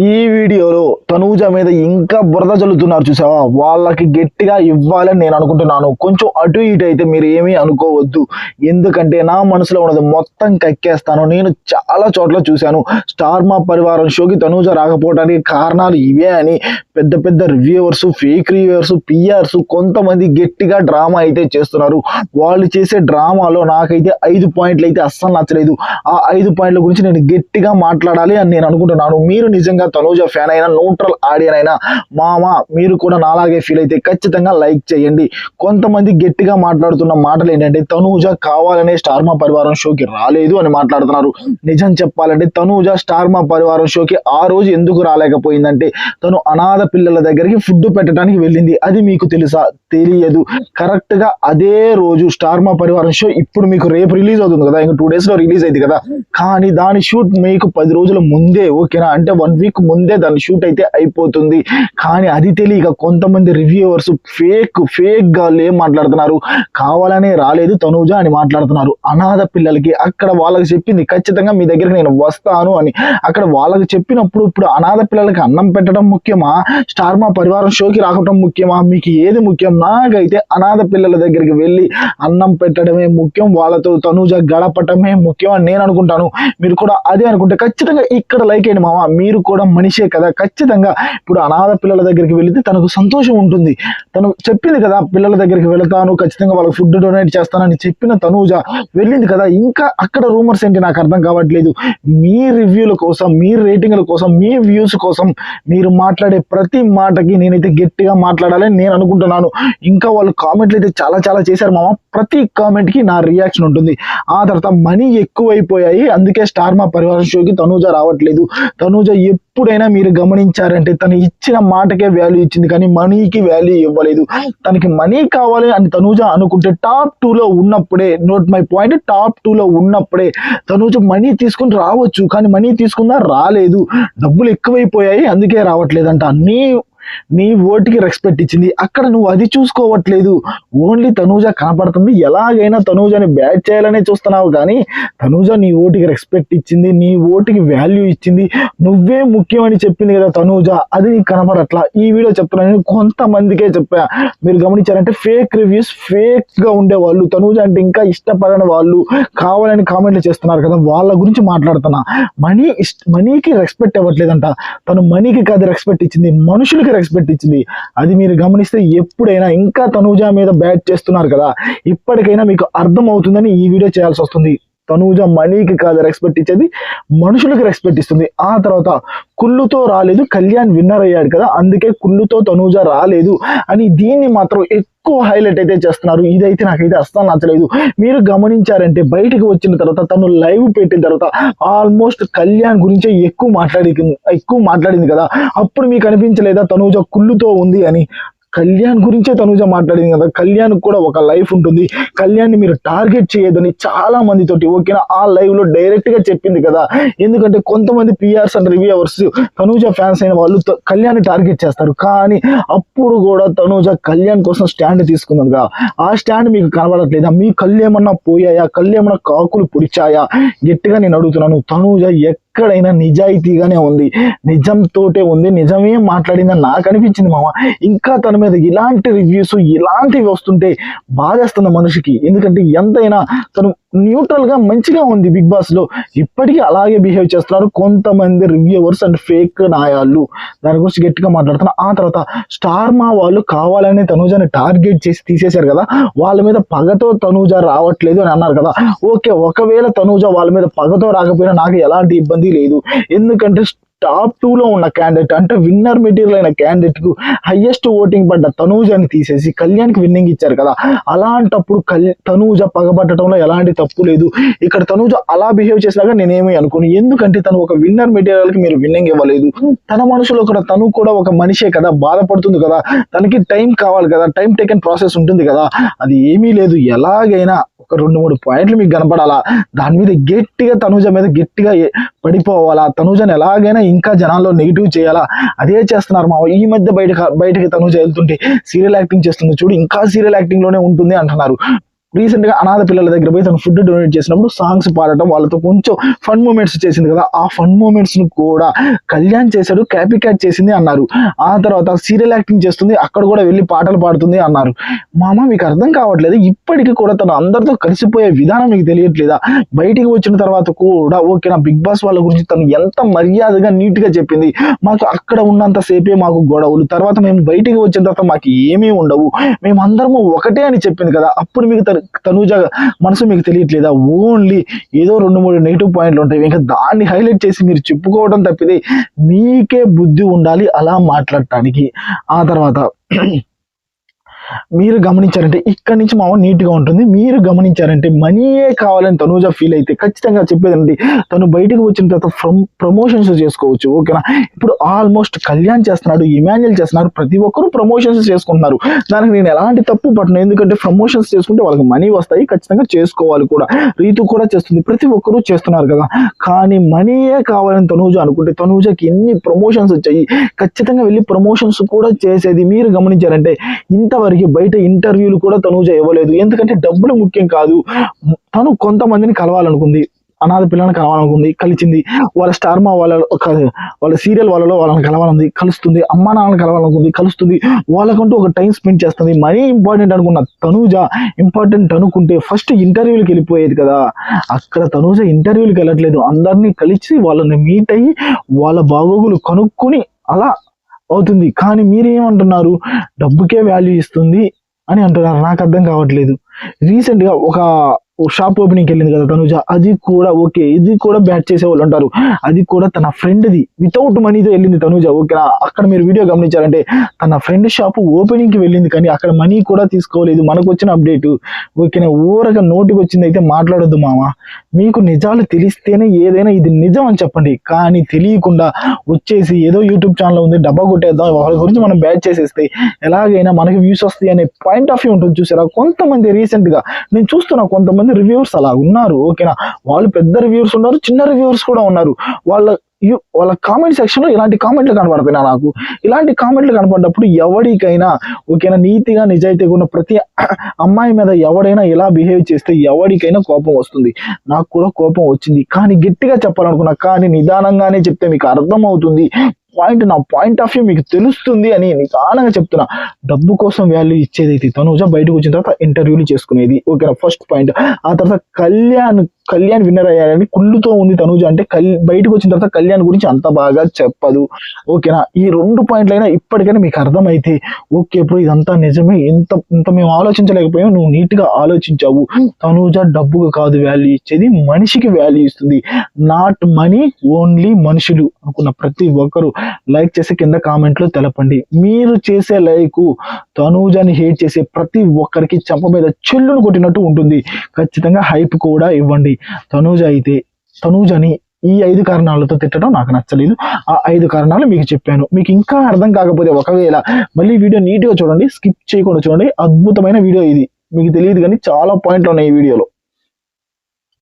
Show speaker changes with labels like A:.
A: ఈ వీడియోలో తనూజ మీద ఇంకా బురద జల్లుతున్నారు చూసావా, వాళ్ళకి గట్టిగా ఇవ్వాలని నేను అనుకుంటున్నాను. కొంచెం అటు ఇటు అయితే మీరు ఏమీ అనుకోవద్దు, ఎందుకంటే నా మనసులో ఉన్నది మొత్తం కక్కేస్తాను. నేను చాలా చోట్ల చూశాను స్టార్ మా పరివారం షోకి తనూజ రాకపోవడానికి కారణాలు ఇవే అని పెద్ద పెద్ద రివ్యూవర్స్, ఫేక్ రివ్యూవర్స్, పిఆర్స్ కొంతమంది గట్టిగా డ్రామా అయితే చేస్తున్నారు. వాళ్ళు చేసే డ్రామాలో నాకైతే 5 పాయింట్లు అయితే అస్సలు నచ్చలేదు. ఆ 5 పాయింట్ల గురించి నేను గట్టిగా మాట్లాడాలి అని నేను అనుకుంటున్నాను. మీరు నిజంగా తనూజ ఫ్యాన్ అయినా, న్యూట్రల్ ఆడియన్ అయినా, మామా మీరు కూడా నాలాగే ఫీల్ అయితే ఖచ్చితంగా లైక్ చేయండి. కొంతమంది గట్టిగా మాట్లాడుతున్న మాటలు ఏంటంటే తనూజ కావాలనే స్టార్ మా పరివారం షోకి రాలేదు అని మాట్లాడుతున్నారు. నిజం చెప్పాలంటే తనూజ స్టార్ మా పరివారం షోకి ఆ రోజు ఎందుకు రాలేకపోయిందంటే తను అనాథ పిల్లల దగ్గరికి ఫుడ్ పెట్టడానికి వెళ్ళింది. అది మీకు తెలుసా? తెలియదు. కరెక్ట్ గా అదే రోజు స్టార్ మా పరివారం షో ఇప్పుడు మీకు రేపు రిలీజ్ అవుతుంది కదా, ఇంకా 2 days లో రిలీజ్ అయింది కదా, కానీ దాని షూట్ మీకు 10 రోజుల ముందే, ఓకేనా, అంటే 1 week ముందే దాని షూట్ అయితే అయిపోతుంది. కానీ అది తెలియక కొంతమంది రివ్యూవర్స్ ఫేక్ గా ఏం మాట్లాడుతున్నారు, కావాలనే రాలేదు తనూజ అని మాట్లాడుతున్నారు. అనాథ పిల్లలకి అక్కడ వాళ్ళకి చెప్పింది ఖచ్చితంగా మీ దగ్గరికి నేను వస్తాను అని. అక్కడ వాళ్ళకి చెప్పినప్పుడు ఇప్పుడు అనాథ పిల్లలకి అన్నం పెట్టడం ముఖ్యమా, స్టార్ మా పరివారం షోకి రావడం ముఖ్యమా? మీకు ఏది ముఖ్యం? నాకైతే అనాథ పిల్లల దగ్గరికి వెళ్ళి అన్నం పెట్టడమే ముఖ్యం, వాళ్ళతో తనూజ గడపటమే ముఖ్యం అని నేను అనుకుంటాను. మీరు కూడా అదే అనుకుంటే ఖచ్చితంగా ఇక్కడ లైక్ అయ్యండి మామ. మీరు కూడా మనిషే కదా, ఖచ్చితంగా ఇప్పుడు అనాథ పిల్లల దగ్గరికి వెళితే తనకు సంతోషం ఉంటుంది. తను చెప్పింది కదా పిల్లల దగ్గరికి వెళతాను, ఖచ్చితంగా వాళ్ళకి ఫుడ్ డొనేట్ చేస్తానని చెప్పిన తనూజ వెళ్ళింది కదా. ఇంకా అక్కడ రూమర్స్ ఏంటి నాకు అర్థం కావట్లేదు. మీ రివ్యూల కోసం, మీ రేటింగ్ల కోసం, మీ వ్యూస్ కోసం మీరు మాట్లాడే ప్రతి మాటకి నేనైతే గట్టిగా మాట్లాడాలని నేను అనుకుంటున్నాను. ఇంకా వాళ్ళు కామెంట్లు అయితే చాలా చేశారు మామ. ప్రతి కామెంట్ కి నా రియాక్షన్ ఉంటుంది. ఆ తర్వాత మనీ ఎక్కువైపోయాయి, అందుకే స్టార్ మా పరివారం షోకి తనూజ రావట్లేదు. తనూజ ఎప్పుడైనా మీరు గమనించారంటే తను ఇచ్చిన మాటకే వాల్యూ ఇచ్చింది, కానీ మనీకి వాల్యూ ఇవ్వలేదు. తనకి మనీ కావాలి అని తనూజ అనుకుంటే టాప్ 2 లో ఉన్నప్పుడే, నోట్ మై పాయింట్, టాప్ 2 లో ఉన్నప్పుడే తనూజ మనీ తీసుకుని రావచ్చు. కానీ మనీ తీసుకున్నా రాలేదు, డబ్బులు ఎక్కువైపోయాయి అందుకే రావట్లేదంట. నీ ఓటుకి రెస్పెక్ట్ ఇచ్చింది, అక్కడ నువ్వు అది చూసుకోవట్లేదు. ఓన్లీ తనూజ కనపడుతుంది, ఎలాగైనా తనూజని బ్యాట్ చేయాలనే చూస్తున్నావు. కానీ తనూజ నీ ఓటుకి రెస్పెక్ట్ ఇచ్చింది, నీ ఓటుకి వాల్యూ ఇచ్చింది, నువ్వే ముఖ్యం అని చెప్పింది కదా తనూజ, అది నీకు కనపడట్లా. ఈ వీడియో చెప్తున్నాను, కొంతమందికే చెప్పా. మీరు గమనించారంటే ఫేక్ రివ్యూస్, ఫేక్ గా ఉండే వాళ్ళు, తనూజ అంటే ఇంకా ఇష్టపడని వాళ్ళు కావాలని కామెంట్లు చేస్తున్నారు కదా, వాళ్ళ గురించి మాట్లాడుతున్నా. మనీకి రెస్పెక్ట్ ఇవ్వట్లేదంట. తను మనీకి కాదు రెస్పెక్ట్ ఇచ్చింది, మనుషులకి రెస్పెక్ట్ ఇచ్చింది. అది మీరు గమనిస్తే ఎప్పుడైనా ఇంకా తనూజ మీద బ్యాట్ చేస్తున్నారు కదా, ఇప్పటికైనా మీకు అర్థం అవుతుందని ఈ వీడియో చేయాల్సి వస్తుంది. తనూజ మనీకి కాదు రెస్పెక్ట్ ఇచ్చేది, మనుషులకి రెస్పెక్ట్ ఇస్తుంది. ఆ తర్వాత కుళ్ళుతో రాలేదు, కళ్యాణ్ విన్నర్ అయ్యాడు కదా, అందుకే కుళ్ళుతో తనూజ రాలేదు అని దీన్ని మాత్రం ఎక్కువ హైలైట్ అయితే చేస్తున్నారు. ఇదైతే నాకైతే అస్సలు నచ్చలేదు. మీరు గమనించారంటే బయటకు వచ్చిన తర్వాత, తను లైవ్ పెట్టిన తర్వాత ఆల్మోస్ట్ కళ్యాణ్ గురించే ఎక్కువ మాట్లాడింది కదా, అప్పుడు మీకు అనిపించలేదా తనూజ కుళ్ళుతో ఉంది అని? కళ్యాణ్ గురించే తనూజ మాట్లాడింది కదా, కళ్యాణ్ కూడా ఒక లైఫ్ ఉంటుంది, కళ్యాణ్ ని మీరు టార్గెట్ చేయదని చాలా మందితోటి, ఓకేనా, ఆ లైవ్ లో డైరెక్ట్ గా చెప్పింది కదా. ఎందుకంటే కొంతమంది PRs and reviewers, Tanuja fans అయిన వాళ్ళు కళ్యాణ్ ని టార్గెట్ చేస్తారు. కానీ అప్పుడు కూడా తనూజ కళ్యాణ్ కోసం స్టాండ్ తీసుకుంది కదా, ఆ స్టాండ్ మీకు కనబడట్లేదా? మీ కళ్ళు ఏమన్నా పోయాయా? కళ్ళు ఏమన్నా కాకులు పొడిచాయా? గట్టిగా నేను అడుగుతున్నాను. తనూజ ఎక్కడైనా నిజాయితీగానే ఉంది, నిజంతోటే ఉంది, నిజమే మాట్లాడిందని నాకు అనిపించింది మామ. ఇంకా తన మీద ఇలాంటి రివ్యూస్, ఇలాంటివి వస్తుంటే బాధేస్తుంది మనిషికి. ఎందుకంటే ఎంతైనా తను న్యూట్రల్ గా మంచిగా ఉంది బిగ్ బాస్ లో, ఇప్పటికీ అలాగే బిహేవ్ చేస్తున్నారు కొంతమంది రివ్యూవర్స్ అండ్ ఫేక్ నాయాళ్ళు. దాని గురించి గట్టిగా మాట్లాడుతున్నా. ఆ తర్వాత స్టార్ మా వాళ్ళు కావాలని తనూజని టార్గెట్ చేసి తీసేశారు కదా, వాళ్ళ మీద పగతో తనూజ రావట్లేదు అని అన్నారు కదా. ఓకే, ఒకవేళ తనూజ వాళ్ళ మీద పగతో రాకపోయినా నాకు ఎలాంటి ఇబ్బంది లేదు. ఎందుకంటే టాప్ 2 లో ఉన్న క్యాండిడేట్, అంటే విన్నర్ మెటీరియల్ అయిన క్యాండిడేట్ కు హైయెస్ట్ ఓటింగ్ పడ్డ తనూజని తీసేసి కళ్యాణ్ కి విన్నింగ్ ఇచ్చారు కదా, అలాంటప్పుడు తనూజ పగబట్టడంలో ఎలాంటి తప్పు లేదు. ఇక్కడ తనూజ అలా బిహేవ్ చేసినాక నేనేమి అనుకోను, ఎందుకంటే తను ఒక విన్నర్ మెటీరియల్ కి మీరు విన్నింగ్ ఇవ్వలేదు. తన మనసులో కూడా తను కూడా ఒక మనిషే కదా, బాధపడుతుంది కదా, తనకి టైం కావాలి కదా, టైం టేకెన్ ప్రాసెస్ ఉంటుంది కదా, అది ఏమీ లేదు. ఎలాగైనా ఒక 2-3 పాయింట్లు మీకు కనపడాలా, దాని మీద గట్టిగా తనూజ మీద గట్టిగా పడిపోవాలా, తనూజని ఎలాగైనా ఇంకా జనాల్లో నెగిటివ్ చేయాలా, అదే చేస్తున్నారు మా. ఈ మధ్య బయటకి తనూజ వెళ్తుంటే సీరియల్ యాక్టింగ్ చేస్తుంది చూడు, ఇంకా సీరియల్ యాక్టింగ్ లోనే ఉంటుంది అంటున్నారు. రీసెంట్ గా అనాథ పిల్లల దగ్గర పోయి తను ఫుడ్ డొనేట్ చేసినప్పుడు సాంగ్స్ పాడటం, వాళ్ళతో కొంచెం ఫన్ మూమెంట్స్ చేసింది కదా, ఆ ఫన్ మూమెంట్స్ ను కూడా కళ్యాణ్ చేశాడు, క్యాపీ క్యాట్ చేసింది అన్నారు. ఆ తర్వాత సీరియల్ యాక్టింగ్ చేస్తుంది, అక్కడ కూడా వెళ్ళి పాటలు పాడుతుంది అన్నారు. మామ మీకు అర్థం కావట్లేదు, ఇప్పటికీ కూడా తను అందరితో కలిసిపోయే విధానం మీకు తెలియట్లేదా? బయటికి వచ్చిన తర్వాత కూడా ఓకేనా, బిగ్ బాస్ వాళ్ళ గురించి తను ఎంత మర్యాదగా నీట్ గా చెప్పింది. మాకు అక్కడ ఉన్నంత సేపే మాకు గొడవలు, తర్వాత మేము బయటికి వచ్చిన తర్వాత మాకు ఏమీ ఉండవు, మేమందరము ఒకటే అని చెప్పింది కదా. అప్పుడు మీకు తనూజ మనసు మీకు తెలియట్లేదా? ఓన్లీ ఏదో 2-3 నెగిటివ్ పాయింట్లు ఉంటాయి, ఇంకా దాన్ని హైలైట్ చేసి మీరు చెప్పుకోవడం తప్పితే మీకే బుద్ధి ఉండాలి అలా మాట్లాడటానికి. ఆ తర్వాత మీరు గమనించారంటే ఇక్కడి నుంచి మామ నీట్ గా ఉంటుంది. మీరు గమనించారంటే మనీయే కావాలని తనూజ ఫీల్ అయితే ఖచ్చితంగా చెప్పేదండి, తను బయటకు వచ్చిన తర్వాత ప్రమోషన్స్ చేసుకోవచ్చు. ఓకేనా, ఇప్పుడు ఆల్మోస్ట్ కళ్యాణ్ చేస్తున్నాడు, ఇమాన్యుల్ చేస్తున్నారు, ప్రతి ఒక్కరు ప్రమోషన్స్ చేసుకుంటున్నారు. దానికి నేను ఎలాంటి తప్పు పట్టను, ఎందుకంటే ప్రమోషన్స్ చేసుకుంటే వాళ్ళకి మనీ వస్తాయి, ఖచ్చితంగా చేసుకోవాలి కూడా. రీతు కూడా చేస్తుంది, ప్రతి ఒక్కరు చేస్తున్నారు కదా. కానీ మనీయే కావాలని తనూజ అనుకుంటే తనూజకి ఎన్ని ప్రమోషన్స్ వచ్చాయి, ఖచ్చితంగా వెళ్ళి ప్రమోషన్స్ కూడా చేసేది. మీరు గమనించారంటే ఇంతవరకు బయట ఇంటర్వ్యూలు కూడా తనూజ ఇవ్వలేదు, ఎందుకంటే డబ్బులు ముఖ్యం కాదు. తను కొంతమందిని కలవాలనుకుంది, అనాథ పిల్లల్ని కలవాలనుకుంది, కలిసింది. వాళ్ళ స్టార్ మా వాళ్ళ సీరియల్ వాళ్ళలో వాళ్ళని కలవాలని కలుస్తుంది, అమ్మా నాన్నని కలవాలనుకుంది, కలుస్తుంది. వాళ్ళకంటూ ఒక టైం స్పెండ్ చేస్తుంది. మరీ ఇంపార్టెంట్ అనుకున్న తనూజ ఇంపార్టెంట్ అనుకుంటే ఫస్ట్ ఇంటర్వ్యూలకు వెళ్ళిపోయేది కదా. అక్కడ తనూజ ఇంటర్వ్యూలకు వెళ్ళట్లేదు, అందరినీ కలిసి వాళ్ళని మీట్ అయ్యి వాళ్ళ బాగోగులు కనుక్కొని అలా అవుతుంది. కానీ మీరేమంటున్నారు, డబ్బుకే వాల్యూ ఇస్తుంది అని అంటున్నారు. నాకు అర్థం కావట్లేదు. రీసెంట్ గా ఒక షాప్ ఓపెనింగ్కి వెళ్ళింది కదా తనూజ, అది కూడా ఓకే, ఇది కూడా బ్యాట్ చేసే వాళ్ళు అంటారు, అది కూడా తన ఫ్రెండ్ది వితౌట్ మనీతో వెళ్ళింది తనూజ. ఓకేనా, అక్కడ మీరు వీడియో గమనించారంటే తన ఫ్రెండ్ షాప్ ఓపెనింగ్ కి వెళ్ళింది, కానీ అక్కడ మనీ కూడా తీసుకోలేదు. మనకు వచ్చిన అప్డేట్. ఓకేనా, ఊరగా నోటికి వచ్చింది అయితే మాట్లాడొద్దు మామ. మీకు నిజాలు తెలిస్తేనే ఏదైనా ఇది నిజం అని చెప్పండి, కానీ తెలియకుండా వచ్చేసి ఏదో యూట్యూబ్ ఛానల్ ఉంది డబ్బా కొట్టేద్దాం, వాళ్ళ గురించి మనం బ్యాట్ చేసేస్తే ఎలాగైనా మనకి వ్యూస్ వస్తాయి అనే పాయింట్ ఆఫ్ వ్యూ ఉంటుంది. చూసారా, కొంతమంది రీసెంట్ గా నేను చూస్తున్నా కొంతమంది రివ్యూవర్స్ అలా ఉన్నారు. ఓకేనా, వాళ్ళు పెద్ద రివ్యూవర్స్ ఉన్నారు, చిన్న రివ్యూవర్స్ కూడా ఉన్నారు. వాళ్ళ కామెంట్ సెక్షన్ లో ఇలాంటి కామెంట్లు కనపడుతున్నాయి నాకు. ఇలాంటి కామెంట్లు కనపడినప్పుడు ఎవరికైనా ఓకేనా, నీతిగా నిజాయితీగా ఉన్న ప్రతి అమ్మాయి మీద ఎవడైనా ఇలా బిహేవ్ చేస్తే ఎవరికైనా కోపం వస్తుంది. నాకు కూడా కోపం వచ్చింది, కానీ గట్టిగా చెప్పాలనుకున్నా, కానీ నిదానంగానే చెప్తే మీకు అర్థం అవుతుంది. నా పాయింట్ ఆఫ్ వ్యూ మీకు తెలుస్తుంది అని నిదానంగా చెప్తున్నా. డబ్బు కోసం వాల్యూ ఇచ్చేదైతే తనూజ బయటకు వచ్చిన తర్వాత ఇంటర్వ్యూలు చేసుకునేది. ఓకేనా, ఫస్ట్ పాయింట్. ఆ తర్వాత కళ్యాణ్ విన్నర్ అయ్యాడని కుళ్ళుతో ఉంది తనూజ, అంటే బయటకు వచ్చిన తర్వాత కళ్యాణ్ గురించి అంత బాగా చెప్పదు. ఓకేనా, ఈ 2 పాయింట్లైనా ఇప్పటికైనా మీకు అర్థమైతే ఓకే ఇప్పుడు ఇదంతా నిజమే, ఇంత మేము ఆలోచించలేకపోయాం, నువ్వు నీట్ గా ఆలోచించావు. తనూజ డబ్బుకు కాదు వాల్యూ ఇచ్చేది, మనిషికి వాల్యూ ఇస్తుంది. నాట్ మనీ, ఓన్లీ మనుషులు అనుకున్న ప్రతి ఒక్కరు లైక్ చేసి కింద కామెంట్ లో తెలపండి. మీరు చేసే లైక్ తనూజని హేట్ చేసే ప్రతి ఒక్కరికి చెంప మీద చెల్లును కొట్టినట్టు ఉంటుంది. ఖచ్చితంగా హైప్ కూడా ఇవ్వండి. తనూజని ఈ 5 కారణాలతో తిట్టడం నాకు నచ్చలేదు. ఆ 5 కారణాలు మీకు చెప్పాను. మీకు ఇంకా అర్థం కాకపోతే ఒకవేళ మళ్ళీ వీడియో నీట్ గా చూడండి, స్కిప్ చేయకుండా చూడండి. అద్భుతమైన వీడియో ఇది. మీకు తెలియదు కానీ చాలా పాయింట్లు ఉన్నాయి ఈ వీడియోలో.